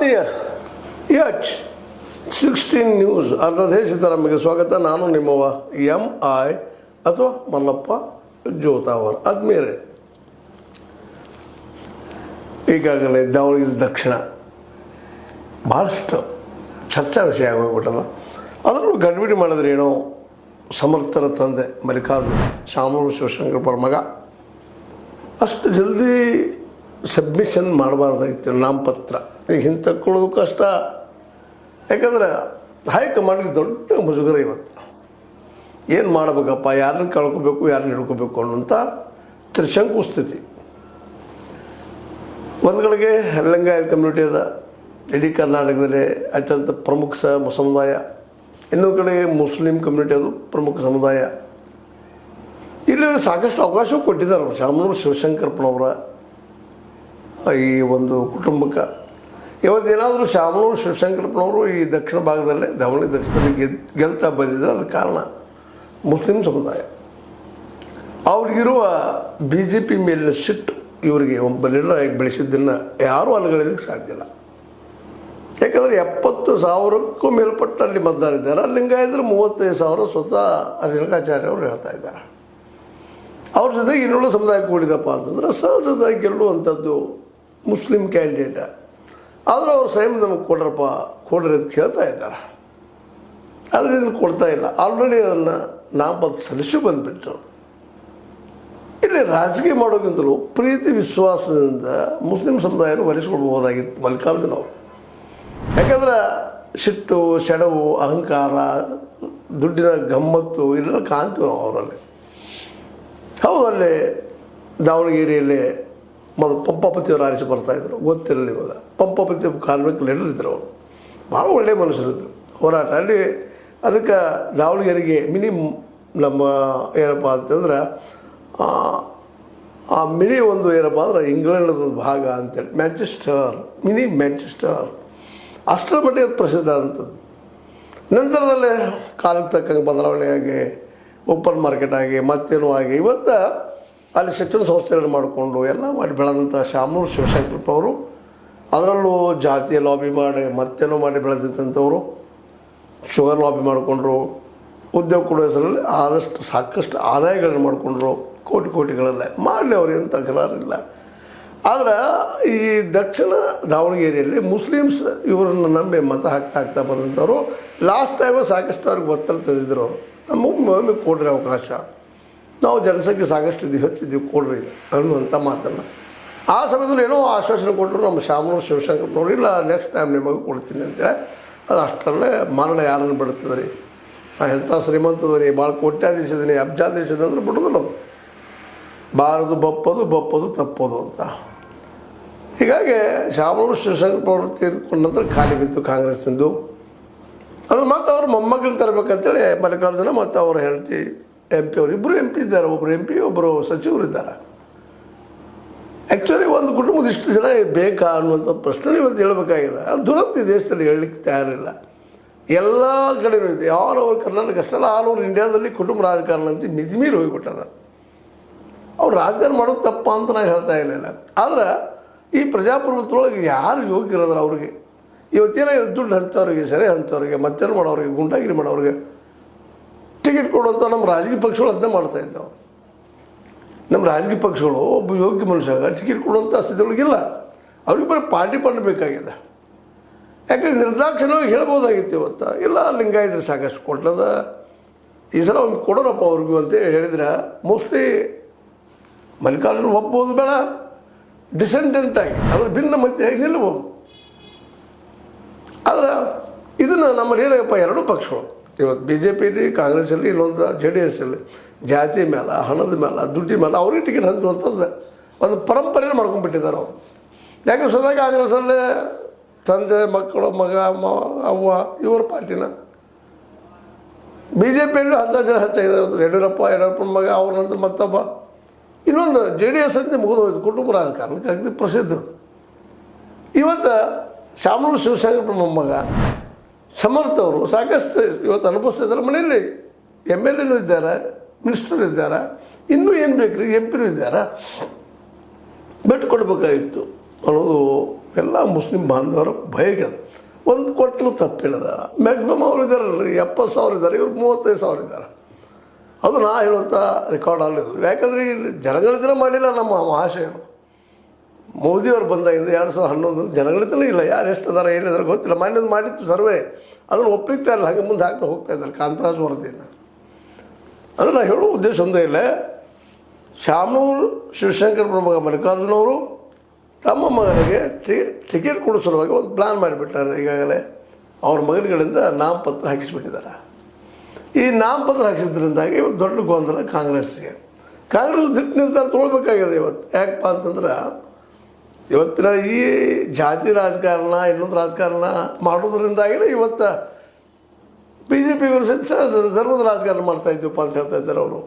ಆತ್ಮೀಯ H16 news ಅರ್ಧ ದೇಶದ ನಮಗೆ ಸ್ವಾಗತ. ನಾನು ನಿಮ್ಮವ MI ಅಥವಾ ಮಲ್ಲಪ್ಪ ಜೋತಾವರ್. ಆದ್ಮೇಲೆ ಈಗಾಗಲೇ ದಾವಣಗೆರೆ ದಕ್ಷಿಣ ಭಾಳಷ್ಟು ಚರ್ಚಾ ವಿಷಯ ಆಗೋಗ್ಬಿಟ್ಟದ. ಅದರಲ್ಲೂ ಗಡ್ಬಿಡಿ ಮಾಡಿದ್ರೆ ಏನೋ ಸಮರ್ಥರ ತಂದೆ ಮಲ್ಲಿಕಾರ್ಜುನ ಶಾಮನೂರು ಶಿವಶಂಕರಪ್ಪರ ಮಗ ಅಷ್ಟು ಜಲ್ದಿ ಸಬ್ಮಿಷನ್ ಮಾಡಬಾರ್ದಾಗಿತ್ತು ನಾಮಪತ್ರ. ಈಗ ಹಿಂತಕ್ಕೊಳ್ಳೋದು ಕಷ್ಟ, ಯಾಕಂದ್ರೆ ಹೈಕಮಾಂಡ್ಗೆ ದೊಡ್ಡ ಮುಜುಗರ ಇವತ್ತು. ಏನು ಮಾಡಬೇಕಪ್ಪ, ಯಾರನ್ನ ಕಳ್ಕೊಬೇಕು ಯಾರನ್ನ ಹಿಡ್ಕೋಬೇಕು ಅನ್ನೋಂಥ ತ್ರಿಶಂಕು ಸ್ಥಿತಿ. ಒಂದು ಕಡೆಗೆ ಲಿಂಗಾಯತ ಕಮ್ಯುನಿಟಿ ಅದ, ಇಡೀ ಕರ್ನಾಟಕದಲ್ಲಿ ಅತ್ಯಂತ ಪ್ರಮುಖ ಸಮುದಾಯ. ಇನ್ನೊಂದು ಕಡೆ ಮುಸ್ಲಿಂ ಕಮ್ಯುನಿಟಿ ಅದು ಪ್ರಮುಖ ಸಮುದಾಯ. ಇಲ್ಲಿ ಸಾಕಷ್ಟು ಅವಕಾಶ ಕೊಟ್ಟಿದ್ದಾರೆ ಶಾಮನೂರು ಶಿವಶಂಕರಪ್ಪನವರ ಈ ಒಂದು ಕುಟುಂಬಕ್ಕೆ. ಇವತ್ತೇನಾದರೂ ಶಾಮನೂರು ಶಿವಶಂಕರಪ್ಪನವರು ಈ ದಕ್ಷಿಣ ಭಾಗದಲ್ಲೇ ದಾವಣಗೆರೆ ದಕ್ಷಿಣದಲ್ಲಿ ಗೆಲ್ತಾ ಬಂದಿದ್ದಾರೆ. ಅದಕ್ಕೆ ಕಾರಣ ಮುಸ್ಲಿಂ ಸಮುದಾಯ. ಅವ್ರಿಗಿರುವ BJP ಮೇಲಿನ ಸಿಟ್ಟು ಇವರಿಗೆ ಒಬ್ಬ ಲೀಡರ್ ಆಗಿ ಬೆಳೆಸಿದ್ದನ್ನು ಯಾರೂ ಅಲುಗಳಿಕ್ಕೆ ಸಾಧ್ಯ ಇಲ್ಲ. ಯಾಕಂದರೆ 70,000ಕ್ಕೂ ಮೇಲ್ಪಟ್ಟು ಅಲ್ಲಿ ಮತದಾರ ಇದ್ದಾರೆ. ಲಿಂಗಾಯತರು 35,000 ಸ್ವತಃ ರೇಣುಕಾಚಾರ್ಯ ಅವರು ಹೇಳ್ತಾ ಇದ್ದಾರೆ. ಅವ್ರ ಜೊತೆಗೆ ಇನ್ನೊಂದು ಸಮುದಾಯ ಕೂಡಿದಪ್ಪ ಅಂತಂದ್ರೆ ಸಹಜವಾಗಿ ಗೆಲ್ಲುವಂಥದ್ದು ಮುಸ್ಲಿಂ ಕ್ಯಾಂಡಿಡೇಟ. ಆದರೂ ಅವ್ರು ಸ್ವಯಂ ನಮಗೆ ಕೊಡ್ರಿ ಅಂತ ಕೇಳ್ತಾ ಇದ್ದಾರೆ. ಆದರೆ ಇದನ್ನು ಕೊಡ್ತಾ ಇಲ್ಲ. ಆಲ್ರೆಡಿ ಅದನ್ನು ನಾಮಪತ್ರ ಸಲ್ಲಿಸಿ ಬಂದುಬಿಟ್ರು. ಇಲ್ಲಿ ರಾಜಕೀಯ ಮಾಡೋಕ್ಕಿಂತಲೂ ಪ್ರೀತಿ ವಿಶ್ವಾಸದಿಂದ ಮುಸ್ಲಿಂ ಸಮುದಾಯನ ಒಲಿಸ್ಕೊಳ್ಬಹುದಾಗಿತ್ತು ಮಲ್ಲಿಕಾರ್ಜುನ ಅವರು. ಯಾಕಂದ್ರೆ ಸಿಟ್ಟು, ಸೆಡವು, ಅಹಂಕಾರ, ದುಡ್ಡಿನ ಗಮ್ಮತ್ತು ಇಲ್ಲೆಲ್ಲ ಕಾಣ್ತೀವಿ ನಾವು ಅವರಲ್ಲಿ. ಹೌದು, ಅಲ್ಲಿ ದಾವಣಗೆರೆಯಲ್ಲಿ ಮೊದಲು ಪಂಪಾಪತಿಯವರು ಆರಿಸಿ ಬರ್ತಾಯಿದ್ರು, ಗೊತ್ತಿರಲಿಲ್ಲ. ಇವಾಗ ಪಂಪಾಪತಿ ಕಾರ್ಮಿಕ ಲೀಡರ್ ಇದ್ದರು. ಅವರು ಭಾಳ ಒಳ್ಳೆಯ ಮನುಷ್ಯರಿದ್ದರು. ಹೋರಾಟ ಅಲ್ಲಿ ಅದಕ್ಕೆ ದಾವಣಗೆರೆಗೆ ಮಿನಿ ನಮ್ಮ ಏನಪ್ಪ ಅಂತಂದ್ರೆ ಆ ಮಿನಿ ಒಂದು ಏನಪ್ಪ ಅಂದ್ರೆ ಇಂಗ್ಲೆಂಡದ ಭಾಗ ಅಂತೇಳಿ ಮ್ಯಾಂಚೆಸ್ಟರ್, ಮಿನಿ ಮ್ಯಾಂಚೆಸ್ಟರ್ ಅಷ್ಟರ ಮಟ್ಟಿಗೆ ಅದು ಪ್ರಸಿದ್ಧ ಆದಂಥದ್ದು. ನಂತರದಲ್ಲೇ ಕಾಲಕ್ಕೆ ತಕ್ಕಂಗೆ ಬದಲಾವಣೆಯಾಗಿ ಓಪನ್ ಮಾರ್ಕೆಟ್ ಆಗಿ ಮತ್ತೇನೂ ಆಗಿ ಇವತ್ತು ಅಲ್ಲಿ ಶಿಕ್ಷಣ ಸಂಸ್ಥೆಗಳನ್ನು ಮಾಡಿಕೊಂಡು ಎಲ್ಲ ಮಾಡಿ ಬೆಳೆದಂಥ ಶಾಮನೂರು ಶಿವಶಂಕರಪ್ಪನವರು, ಅದರಲ್ಲೂ ಜಾತಿಯ ಲಾಬಿ ಮಾಡಿ ಮತ್ತೇನೋ ಮಾಡಿ ಬೆಳೆದಿದ್ದಂಥವರು, ಶುಗರ್ ಲಾಬಿ ಮಾಡಿಕೊಂಡ್ರು, ಉದ್ಯೋಗ ಕೊಡೋ ಹೆಸರಲ್ಲಿ ಆದಷ್ಟು ಸಾಕಷ್ಟು ಆದಾಯಗಳನ್ನು ಮಾಡಿಕೊಂಡ್ರು, ಕೋಟಿಗಳಲ್ಲೇ ಮಾಡಲಿ ಅವ್ರು ಏನು ತಕರಾರಿಲ್ಲ. ಆದರೆ ಈ ದಕ್ಷಿಣ ದಾವಣಗೆರೆಯಲ್ಲಿ ಮುಸ್ಲಿಮ್ಸ್ ಇವರನ್ನು ನಂಬಿ ಮತ ಹಾಕ್ತಾ ಬಂದಂಥವ್ರು ಲಾಸ್ಟ್ ಟೈಮ್ ಸಾಕಷ್ಟು ಅವ್ರಿಗೆ ಒತ್ತಡ ತಂದಿದ್ರು. ಅವರು ನಮಗೆ ಕೊಡ್ರಿ ಅವಕಾಶ, ನಾವು ಜನಸಂಖ್ಯೆ ಸಾಕಷ್ಟು ಇದ್ದೀವಿ, ಹೆಚ್ಚಿದ್ದೀವಿ, ಕೊಡ್ರಿ ಅನ್ನುವಂಥ ಮಾತನ್ನು ಆ ಸಮಯದಲ್ಲಿ ಏನೋ ಆಶ್ವಾಸನೆ ಕೊಟ್ಟರು ನಮ್ಮ ಶಾಮನೂರು ಶಿವಶಂಕರಪ್ಪನವರು. ಇಲ್ಲ, ನೆಕ್ಸ್ಟ್ ಟೈಮ್ ನಿಮಗೆ ಕೊಡ್ತೀನಿ ಅಂತೇಳಿ. ಅದು ಅಷ್ಟರಲ್ಲೇ ಮರಣ ಯಾರನ್ನು ಬಿಡುತ್ತದೆ ರೀ. ಎಂಥ ಶ್ರೀಮಂತದೀನಿ, ಭಾಳ ಕೋಟ್ಯಾಧೀಶದೀನಿ, ಅಬ್ಜಾಧೀಶದ ಅಂದ್ರೆ ಬಿಡೋದಿಲ್ಲ ಅದು. ಬಾರದು ಬಪ್ಪದು ತಪ್ಪೋದು ಅಂತ. ಹೀಗಾಗಿ ಶಾಮನೂರು ಶಿವಶಂಕರಪ್ಪನವರು ತೀರ್ಕೊಂಡ ನಂತರ ಖಾಲಿ ಬಿದ್ದು ಕಾಂಗ್ರೆಸ್ಸಿಂದು. ಅದು ಮತ್ತು ಅವ್ರ ಮೊಮ್ಮಗಳನ್ನ ತರಬೇಕಂತೇಳಿ ಮಲ್ಲಿಕಾರ್ಜುನ ಮತ್ತು ಅವ್ರ ಹೆಂಡತಿ MP ಅವರು ಇಬ್ಬರು MP ಇದ್ದಾರೆ. ಒಬ್ಬರು MP, ಒಬ್ಬರು ಸಚಿವರು ಇದ್ದಾರೆ. ಆ್ಯಕ್ಚುಲಿ ಒಂದು ಕುಟುಂಬದ ಇಷ್ಟು ಜನ ಬೇಕಾ ಅನ್ನುವಂಥ ಪ್ರಶ್ನೆ ಇವತ್ತು ಹೇಳಬೇಕಾಗಿದೆ. ಅದು ದುರಂತ ಈ ದೇಶದಲ್ಲಿ ಹೇಳಲಿಕ್ಕೆ ತಯಾರಿಲ್ಲ. ಎಲ್ಲ ಕಡೆಯೂ ಇದೆ. ಅವ್ರ ಕರ್ನಾಟಕ ಅಷ್ಟಲ್ಲ, ಆಲ್ ಓವರ್ ಇಂಡಿಯಾದಲ್ಲಿ ಕುಟುಂಬ ರಾಜಕಾರಣ ಅಂತ ಮಿತಿಮೀರಿ ಹೋಗಿಬಿಟ್ಟದ. ಅವ್ರು ರಾಜಕಾರಣ ಮಾಡೋದು ತಪ್ಪ ಅಂತ ನಾನು ಹೇಳ್ತಾ ಇರಲಿಲ್ಲ. ಆದರೆ ಈ ಪ್ರಜಾಪ್ರಭುತ್ವದೊಳಗೆ ಯಾರು ಯೋಗ್ಯರದ್ರ ಅವ್ರಿಗೆ ಇವತ್ತೇನೋ ದುಡ್ಡು ಹಂಚೋರಿಗೆ, ಸೆರೆ ಹಂಚೋರಿಗೆ, ಮತ್ತೇನು ಮಾಡೋರಿಗೆ, ಗುಂಡಾಗಿರಿ ಮಾಡೋರಿಗೆ ಟಿಕೆಟ್ ಕೊಡುವಂಥ ನಮ್ಮ ರಾಜಕೀಯ ಪಕ್ಷಗಳು ಅದನ್ನೇ ಮಾಡ್ತಾಯಿದ್ದಾವೆ. ನಮ್ಮ ರಾಜಕೀಯ ಪಕ್ಷಗಳು ಒಬ್ಬ ಯೋಗ್ಯ ಮನುಷ್ಯಾಗ ಟಿಕೆಟ್ ಕೊಡುವಂಥ ಸ್ಥಿತಿಯೊಳಗಿಲ್ಲ. ಅವ್ರಿಗೆ ಬರೀ ಪಾರ್ಟಿ ಫಂಡ್ ಬೇಕಾಗಿದೆ. ಯಾಕಂದ್ರೆ ನಿರ್ದಾಕ್ಷಿಣ್ಯವಾಗಿ ಹೇಳ್ಬೋದಾಗಿತ್ತು ಇವತ್ತು. ಇಲ್ಲ, ಲಿಂಗಾಯತರು ಸಾಕಷ್ಟು ಕೊಟ್ಟದ, ಈ ಸಲ ಅವ್ನಿಗೆ ಕೊಡೋಣಪ್ಪ ಅವ್ರಿಗೂ ಅಂತೇಳಿ ಹೇಳಿದ್ರೆ ಮೋಸ್ಟ್ಲಿ ಮಲ್ಲಿಕಾರ್ಜುನ ಒಪ್ಬೋದು, ಬೇಡ ಡಿಸೆಂಡೆಂಟಾಗಿ ಅದ್ರ ಭಿನ್ನ ಮತಿಯಾಗಿ ನಿಲ್ಬೋದು. ಆದರೆ ಇದನ್ನು ನಮ್ಮಲ್ಲಿ ಏನಪ್ಪ, ಎರಡೂ ಪಕ್ಷಗಳು ಇವತ್ತು BJPಯಲ್ಲಿ, ಕಾಂಗ್ರೆಸ್ಸಲ್ಲಿ, ಇನ್ನೊಂದು JDSಲ್ಲಿ ಜಾತಿ ಮೇಲೆ, ಹಣದ ಮೇಲೆ, ದುಡ್ಡಿನ ಮೇಲೆ ಅವ್ರಿಗೆ ಟಿಕೆಟ್ ಹಂಚುವಂಥದ್ದು ಒಂದು ಪರಂಪರೆಯನ್ನು ಮಾಡ್ಕೊಂಡ್ಬಿಟ್ಟಿದ್ದಾರೆ ಅವರು. ಯಾಕೆ ಸದಾ ಕಾಂಗ್ರೆಸ್ಸಲ್ಲೇ ತಂದೆ, ಮಕ್ಕಳು, ಮಗ, ಅವ್ವ ಇವ್ರ ಪಾರ್ಟಿನ. BJPಯಲ್ಲೂ ಅಂಥ ಜನ ಹಚ್ಚಾಗಿದ್ದಾರೆ. ಯಡಿಯೂರಪ್ಪನ ಮಗ, ಅವ್ರ ನಂತರ ಮತ್ತೊಬ್ಬ, ಇನ್ನೊಂದು JDS ಅಂತ ಮುಗಿದೋಯ್ತು. ಕುಟುಂಬ ರಾಜಕಾರಣಕ್ಕೆ ಅಗದಿ ಪ್ರಸಿದ್ಧ. ಇವತ್ತು ಶಾಮನೂರು ಶಿವಶಂಕರಪ್ಪನ ಮೊಮ್ಮಗ ಸಮರ್ಥ ಅವರು ಸಾಕಷ್ಟು ಇವತ್ತು ಅನುಭವಿಸ್ತಾ ಇದ್ದಾರೆ. ಮನೆಯಲ್ಲಿ MLA ಇದ್ದಾರೆ, ಮಿನಿಸ್ಟರ್ ಇದ್ದಾರೆ, ಇನ್ನೂ ಏನು ಬೇಕು ರೀ MP ಇದ್ದಾರೆ. ಬಿಟ್ಟು ಕೊಡಬೇಕಾಗಿತ್ತು. ಅನ್ನೋದು ಎಲ್ಲ ಮುಸ್ಲಿಂ ಬಾಂಧವರ ಬಯಕೆ. ಒಂದು ಕೊಟ್ಟರು ತಪ್ಪಿಲ್ಲದ ಮ್ಯಾಕ್ಸಿಮಮ್ ಅವ್ರು ಇದ್ದಾರಲ್ಲ 70,000 ಇದ್ದಾರೆ, ಇವ್ರು 35,000 ಇದ್ದಾರೆ. ಅದು ನಾ ಹೇಳುವಂಥ ರೆಕಾರ್ಡ್ ಅಲ್ಲಿದ್ದು. ಯಾಕಂದರೆ ಇಲ್ಲಿ ಜನಗಣತಿನೇ ಮಾಡಿಲ್ಲ ನಮ್ಮ ಮಹಾಶಯರು. ಮೋದಿಯವರು ಬಂದಾಗಿಂದ 2011 ಜನಗಣತಿನೇ ಇಲ್ಲ. ಯಾರು ಎಷ್ಟು ಅದಾರ ಏನಿದಾರೆ ಗೊತ್ತಿಲ್ಲ. ಮಾನ್ಯದ ಮಾಡಿತ್ತು ಸರ್ವೆ, ಅದನ್ನು ಒಪ್ಪಿಗ್ತಾ ಇಲ್ಲ, ಹಾಗೆ ಮುಂದೆ ಹಾಕ್ತಾ ಹೋಗ್ತಾ ಇದ್ದಾರೆ ಕಾಂತರಾಜ್ ವರದಿಯನ್ನು. ಅಂದರೆ ನಾನು ಹೇಳೋ ಉದ್ದೇಶ ಒಂದೇ ಇಲ್ಲ. ಶಾಮನೂರು ಶಿವಶಂಕರ ಮಗ ಮಲ್ಲಿಕಾರ್ಜುನವರು ತಮ್ಮ ಮಗನಿಗೆ ಟಿಕೆಟ್ ಕೊಡೋ ಸಲುವಾಗಿ ಒಂದು ಪ್ಲ್ಯಾನ್ ಮಾಡಿಬಿಟ್ಟಾರೆ. ಈಗಾಗಲೇ ಅವ್ರ ಮಗನುಗಳಿಂದ ನಾಮಪತ್ರ ಹಾಕಿಸ್ಬಿಟ್ಟಿದ್ದಾರೆ. ಈ ನಾಮಪತ್ರ ಹಾಕಿಸಿದ್ರಿಂದಾಗಿ ದೊಡ್ಡ ಗೊಂದಲ ಕಾಂಗ್ರೆಸ್ಗೆ. ಕಾಂಗ್ರೆಸ್ ದಿಟ್ಟು ನಿರ್ಧಾರ ತೊಗೊಳ್ಬೇಕಾಗಿದೆ ಇವತ್ತು. ಯಾಕಪ್ಪ ಅಂತಂದ್ರೆ ಇವತ್ತಿನ ಈ ಜಾತಿ ರಾಜಕಾರಣ ಇನ್ನೊಂದು ರಾಜಕಾರಣ ಮಾಡೋದ್ರಿಂದಾಗಿನೇ ಇವತ್ತು BJPಗರು ಧರ್ಮದ ರಾಜಕಾರಣ ಮಾಡ್ತಾಯಿದ್ದೀವಪ್ಪ ಅಂತ ಹೇಳ್ತಾ ಇದ್ದಾರೆ ಅವರು.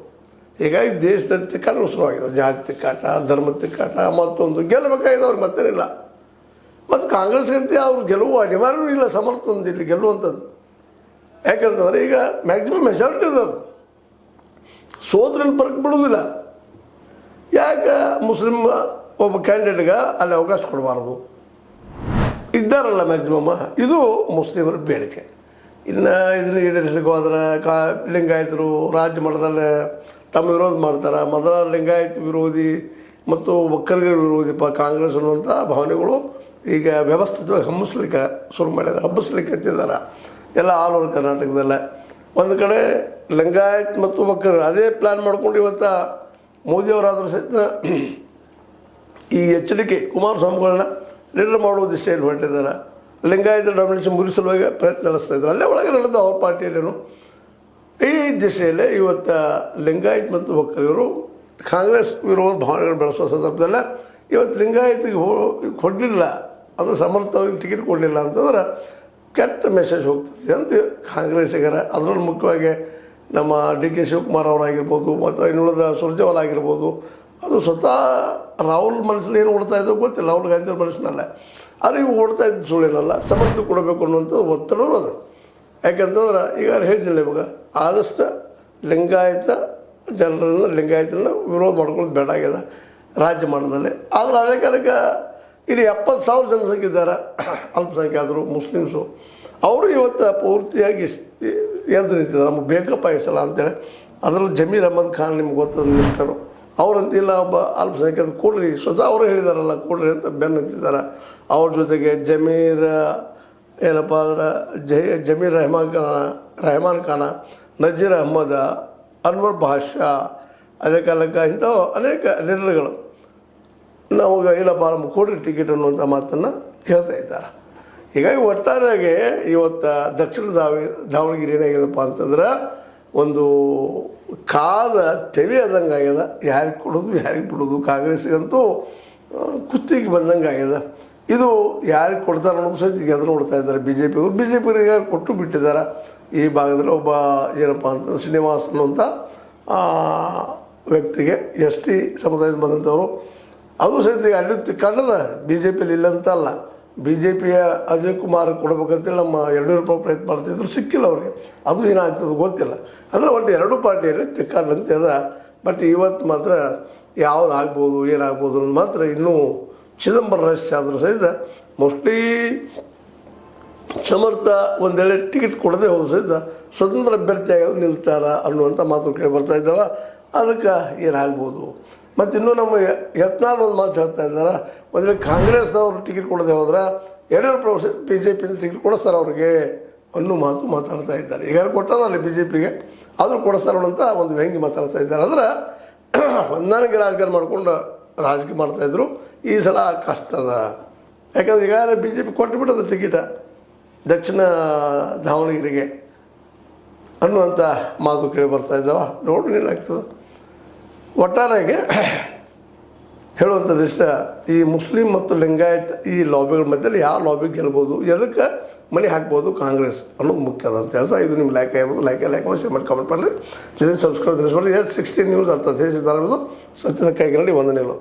ಹೀಗಾಗಿ ದೇಶದಲ್ಲಿ ತಿಕ್ಕಾಟಗಳು ಶುರುವಾಗಿದೆ. ಜಾತಿ ತಿಕ್ಕಾಟ, ಧರ್ಮದ ತಿಕ್ಕಾಟ, ಮತ್ತೊಂದು ಗೆಲ್ಲಬೇಕಾಗಿದೆ ಅವ್ರಿಗೆ ಮತ್ತೇನಿಲ್ಲ. ಮತ್ತು ಕಾಂಗ್ರೆಸ್ಗಂತ ಅವ್ರು ಗೆಲುವು ಅನಿವಾರ್ಯವೂ ಇಲ್ಲ, ಸಮರ್ಥನದ ಇಲ್ಲಿ ಗೆಲ್ಲುವಂಥದ್ದು. ಯಾಕಂತಂದರೆ ಈಗ ಮ್ಯಾಕ್ಸಿಮಮ್ ಮೆಜಾರಿಟಿ ಇದೆ, ಅದು ಸೋದ್ರನ್ನು ಪರಕ್ ಬಿಡೋದಿಲ್ಲ. ಯಾಕೆ ಮುಸ್ಲಿಮ್ ಒಬ್ಬ ಕ್ಯಾಂಡಿಡೇಟ್ಗೆ ಅಲ್ಲಿ ಅವಕಾಶ ಕೊಡಬಾರ್ದು? ಇದ್ದಾರಲ್ಲ ಮ್ಯಾಕ್ಸಿಮಮ್, ಇದು ಮುಸ್ಲಿಮರ ಬೇಡಿಕೆ. ಇನ್ನು ಇದನ್ನು ಈಡೇರಿಸಲಿಕ್ಕೆ ಹೋದ್ರೆ ಲಿಂಗಾಯತರು ರಾಜ್ಯ ಮಟ್ಟದಲ್ಲೇ ತಮ್ಮ ವಿರೋಧ ಮಾಡ್ತಾರೆ. ಮೊದಲ ಲಿಂಗಾಯತ ವಿರೋಧಿ ಮತ್ತು ಒಕ್ಕಲಿಗರ ವಿರೋಧಿ ಕಾಂಗ್ರೆಸ್ ಅನ್ನುವಂಥ ಭಾವನೆಗಳು ಈಗ ವ್ಯವಸ್ಥಿತವಾಗಿ ಹಬ್ಬಿಸ್ಲಿಕ್ಕೆ ಹಚ್ಚಿದ್ದಾರೆ ಎಲ್ಲ ಆಲ್ ಓವರ್ ಕರ್ನಾಟಕದಲ್ಲೇ. ಒಂದು ಕಡೆ ಲಿಂಗಾಯತ್ ಮತ್ತು ಒಕ್ಕಲಿಗರು ಅದೇ ಪ್ಲ್ಯಾನ್ ಮಾಡ್ಕೊಂಡು ಇವತ್ತು ಮೋದಿಯವರಾದರೂ ಸಹಿತ ಈ HDK ಕುಮಾರಸ್ವಾಮಿಗಳನ್ನ ಲೀಡರ್ ಮಾಡುವ ದಿಶೆಯಲ್ಲಿ ಹೊರಟಿದ್ದಾರೆ. ಲಿಂಗಾಯತ ಡಾಮಿನೇಷನ್ ಮುಗಿಸಲುವಾಗಿ ಪ್ರಯತ್ನ ನಡೆಸ್ತಾ ಇದ್ದಾರೆ. ಅಲ್ಲೇ ಒಳಗೆ ನಡೆದ ಅವ್ರ ಪಾರ್ಟಿಯಲ್ಲೇನು ಈ ದಿಶೆಯಲ್ಲೇ ಇವತ್ತು ಲಿಂಗಾಯತ್ ಮತ್ತು ಒಕ್ಕಲಿಗರು ಕಾಂಗ್ರೆಸ್ ವಿರೋಧ ಭಾವನೆಗಳನ್ನು ಬೆಳೆಸುವ ಸಂದರ್ಭದಲ್ಲೇ ಇವತ್ತು ಲಿಂಗಾಯತಿಗೆ ಕೊಡಲಿಲ್ಲ, ಅದು ಸಮರ್ಥವಾಗಿ ಟಿಕೆಟ್ ಕೊಡಲಿಲ್ಲ ಅಂತಂದ್ರೆ ಕೆಟ್ಟ ಮೆಸೇಜ್ ಹೋಗ್ತದೆ ಅಂತ ಕಾಂಗ್ರೆಸ್ಸಿಗರ. ಅದರಲ್ಲಿ ಮುಖ್ಯವಾಗಿ ನಮ್ಮ DK ಶಿವಕುಮಾರ್ ಅವರಾಗಿರ್ಬೋದು ಮತ್ತು ಇನ್ನುಳಿದ ಸುರ್ಜೇವಾಲಾ ಆಗಿರ್ಬೋದು, ಅದು ಸ್ವತಃ ರಾಹುಲ್ ಮನಸ್ಸಲ್ಲಿ ಏನು ಓಡ್ತಾ ಇದ್ದೋ ಗೊತ್ತಿಲ್ಲ, ರಾಹುಲ್ ಗಾಂಧಿ ಅವ್ರ ಮನಸ್ಸಿನಲ್ಲ. ಆದರೆ ಇವು ಓಡ್ತಾ ಇದ್ದು ಸುಳ್ಳೇನಲ್ಲ, ಸಮರ್ಥನೆ ಕೊಡಬೇಕು ಅನ್ನುವಂಥ ಒತ್ತಡವೂ ಅದು. ಯಾಕೆಂತಂದ್ರೆ ಈಗ ಹೇಳಿದ್ದಿಲ್ಲ ಇವಾಗ ಆದಷ್ಟು ಲಿಂಗಾಯತ ಜನರನ್ನು ಲಿಂಗಾಯತನ ವಿರೋಧ ಮಾಡ್ಕೊಳ್ಳೋದು ಬೇಡ ಆಗಿದೆ ರಾಜ್ಯ ಮಟ್ಟದಲ್ಲಿ. ಆದರೆ ಅದೇ ಕಾಲಕ್ಕೆ ಇಲ್ಲಿ 70,000 ಜನಸಂಖ್ಯೆ ಇದ್ದಾರೆ ಅಲ್ಪಸಂಖ್ಯಾತರು ಮುಸ್ಲಿಮ್ಸು. ಅವರು ಇವತ್ತು ಪೂರ್ತಿಯಾಗಿ ಎದ್ದು ನಿಂತಿದ್ದಾರೆ, ನಮಗೆ ಬೇಕಪ್ಪ ಈ ಸಲ ಅಂತೇಳಿ. ಅದರಲ್ಲೂ ಜಮೀರ್ ಅಹ್ಮದ್ ಖಾನ್ ನಿಮ್ಗೆ ಗೊತ್ತದ ಮಿನಿಸ್ಟರು, ಅವರಂತಿಲ್ಲ ಒಬ್ಬ ಅಲ್ಪಸಂಖ್ಯಾತ ಕೊಡ್ರಿ, ಸ್ವತಃ ಅವರು ಹೇಳಿದಾರಲ್ಲ ಕೊಡ್ರಿ ಅಂತ ಬೆನ್ನು ನಿಂತಿದ್ದಾರೆ. ಅವ್ರ ಜೊತೆಗೆ ಜಮೀರ್ ಏನಪ್ಪ ಅಂದ್ರೆ ಜಮೀರ್ ರೆಹಮಾನ್ ಖಾನ, ನಜೀರ್ ಅಹ್ಮದ, ಅನ್ವರ್ ಬಾಷಾ, ಅದೇ ಕಾಲಕ್ಕೆ ಇಂಥವು ಅನೇಕ ಲೀಡರ್ಗಳು ನಮಗೆ ಇಲ್ಲಪ್ಪ ನಮ್ಗೆ ಕೊಡ್ರಿ ಟಿಕೆಟ್ ಅನ್ನುವಂಥ ಮಾತನ್ನು ಹೇಳ್ತಾ ಇದ್ದಾರೆ. ಹೀಗಾಗಿ ಒಟ್ಟಾರೆಯಾಗಿ ಇವತ್ತು ದಕ್ಷಿಣ ದಾವಣಗೆರೆ ಏನಾಗ್ಯದಪ್ಪ ಅಂತಂದ್ರೆ ಒಂದು ಕಾದ ತೆವಿ ಆದಂಗೆ ಆಗ್ಯದ. ಯಾರಿಗೆ ಕೊಡೋದು ಯಾರಿಗೆ ಬಿಡೋದು, ಕಾಂಗ್ರೆಸ್ಸಿಗಂತೂ ಕುತ್ತಿಗೆ ಬಂದಂಗೆ ಆಗ್ಯದ. ಇದು ಯಾರಿಗೆ ಕೊಡ್ತಾರೆ ಅನ್ನೋದು ಸಹಿತ ಎದುರು ನೋಡ್ತಾ ಇದ್ದಾರೆ BJPಗೆ ಕೊಟ್ಟು ಬಿಟ್ಟಿದ್ದಾರೆ. ಈ ಭಾಗದಲ್ಲಿ ಒಬ್ಬ ಏನಪ್ಪ ಅಂತಂದ್ರೆ ಶ್ರೀನಿವಾಸ್ ಅನ್ನುವಂಥ ವ್ಯಕ್ತಿಗೆ ST ಸಮುದಾಯದಿಂದ ಬಂದಂಥವರು, ಅದು ಸಹಿತ ಈಗ ಅಲ್ಲಿ ಕಂಡದ BJPಯಲ್ಲಿ ಇಲ್ಲ ಅಂತ ಅಲ್ಲ, BJPಯ ಅಜಯ್ ಕುಮಾರ್ ಕೊಡ್ಬೇಕಂತೇಳಿ ನಮ್ಮ ಯಡಿಯೂರಪ್ಪ ಪ್ರಯತ್ನ ಮಾಡ್ತಿದ್ರು, ಸಿಕ್ಕಿಲ್ಲ ಅವ್ರಿಗೆ. ಅದು ಏನಾಗ್ತದೆ ಗೊತ್ತಿಲ್ಲ. ಅಂದರೆ ಒಟ್ಟು ಎರಡೂ ಪಾರ್ಟಿಯಲ್ಲಿ ತಿಕ್ಕಾಡ್ಲಂತೆ ಅದ. ಬಟ್ ಇವತ್ತು ಮಾತ್ರ ಯಾವ್ದು ಆಗ್ಬೋದು ಏನಾಗ್ಬೋದು ಅನ್ನೋದು ಮಾತ್ರ ಇನ್ನೂ ಚಿದಂಬರ ರಹಸ್ಯ ಆದರೂ ಸಹಿತ ಮೋಸ್ಟ್ಲಿ ಸಮರ್ಥ ಒಂದೆಳೆ ಟಿಕೆಟ್ ಕೊಡದೆ ಹೋದ್ರು ಸಹಿತ ಸ್ವತಂತ್ರ ಅಭ್ಯರ್ಥಿಯಾಗಿ ನಿಲ್ತಾರ ಅನ್ನುವಂಥ ಮಾತು ಕೇಳಿ ಬರ್ತಾ ಇದ್ದಾವೆ. ಅದಕ್ಕೆ ಏನಾಗ್ಬೋದು. ಮತ್ತು ಇನ್ನೂ ನಮ್ಮ ಯತ್ನಾಳ್ ಒಂದು ಮಾತು ಹೇಳ್ತಾ ಇದ್ದಾರೆ, ಒಂದು ಕಾಂಗ್ರೆಸ್ದವ್ರು ಟಿಕೆಟ್ ಕೊಡದೆ ಹೋದ್ರೆ ಯಡಿಯೂರಪ್ಪ BJPಯಿಂದ ಟಿಕೆಟ್ ಕೊಡಿಸ್ತಾರೆ ಅವ್ರಿಗೆ ಅನ್ನೋ ಮಾತು ಮಾತಾಡ್ತಾ ಇದ್ದಾರೆ. ಈಗ ಕೊಟ್ಟದಲ್ಲ BJPಗೆ, ಆದರೂ ಕೊಡಿಸ್ತಾರೆ ಅಂತ ಒಂದು ವ್ಯಂಗ್ಯ ಮಾತಾಡ್ತಾ ಇದ್ದಾರೆ. ಅಂದ್ರೆ ಹೊಂದಾಣಿಕೆ ರಾಜಕಾರಣ ಮಾಡ್ಕೊಂಡು ರಾಜಕೀಯ ಮಾಡ್ತಾಯಿದ್ರು. ಈ ಸಲ ಕಷ್ಟ ಅದ, ಯಾಕಂದ್ರೆ ಈಗಾಗಲೇ BJP ಕೊಟ್ಟುಬಿಟ್ಟದ ಟಿಕೆಟ ದಕ್ಷಿಣ ದಾವಣಗೆರೆಗೆ ಅನ್ನುವಂಥ ಮಾತು ಕೇಳಿ ಬರ್ತಾ ಇದ್ದಾವೆ. ನೋಡ್ರಿ ಏನಾಗ್ತದೆ. ಒಟ್ಟಾರೆಯಾಗಿ ಹೇಳುವಂಥದ್ದು ಇಷ್ಟ, ಈ ಮುಸ್ಲಿಂ ಮತ್ತು ಲಿಂಗಾಯತ್ ಈ ಲಾಬಿಗಳ ಮಧ್ಯದಲ್ಲಿ ಯಾವ ಲಾಬಿ ಗೆಲ್ಬೋದು, ಎದಕ್ಕೆ ಮನೆ ಹಾಕ್ಬೋದು ಕಾಂಗ್ರೆಸ್ ಅನ್ನೋದು ಮುಖ್ಯ ಅದ ಅಂತ ಹೇಳ್ತಾ, ಇದು ನಿಮ್ಮ ಲೈಕ್ ಆಗಿರ್ಬೋದು. ಲೈಕ್ ಮಾಡಿ ಶೇರ್ ಮಾಡಿ ಕಾಮೆಂಟ್ ಮಾಡಿರಿ. ಇದನ್ನು ಸಬ್ಸ್ಕ್ರೈಬ್ ತಿಳಿಸ್ಕೊಡ್ರಿ. S16 ನ್ಯೂಸ್ ಅರ್ಥ ದೇಶದ ಸತ್ಯದ ಕೈಗಿನಲ್ಲಿ ವಂದನೆಗಳು.